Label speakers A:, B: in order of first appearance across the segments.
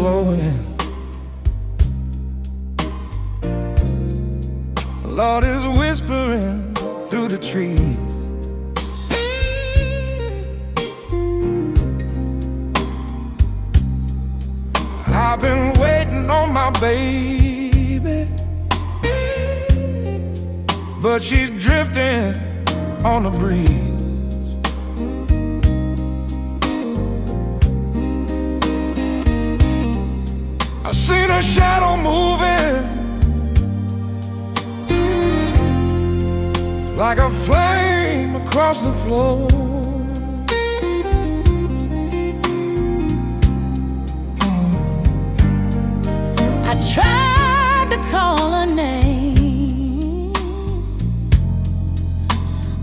A: blowing. Lord is whispering through the trees. I've been waiting on my baby, but she's drifting on the breeze. I seen her shadow moving like a flame across the floor.
B: I tried to call her name,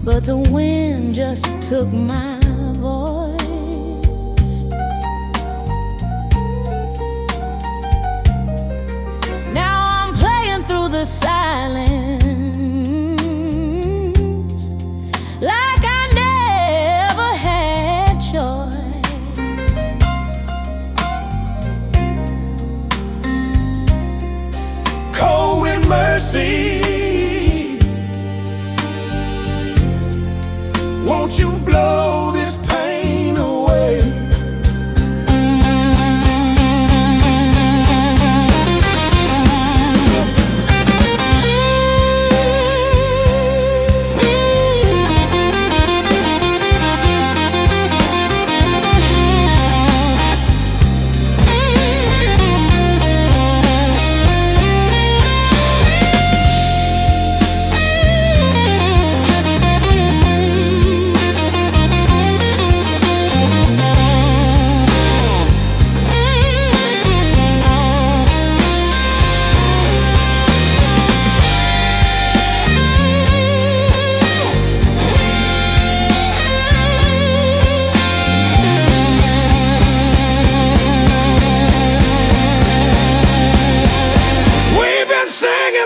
B: but the wind just took my voice. Now I'm playing through the silence like I never had choice.
A: Cold with mercy, won't you blow this pain away?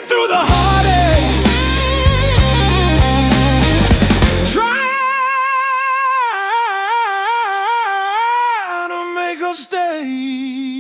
A: Through the heartache, trying to make her stay.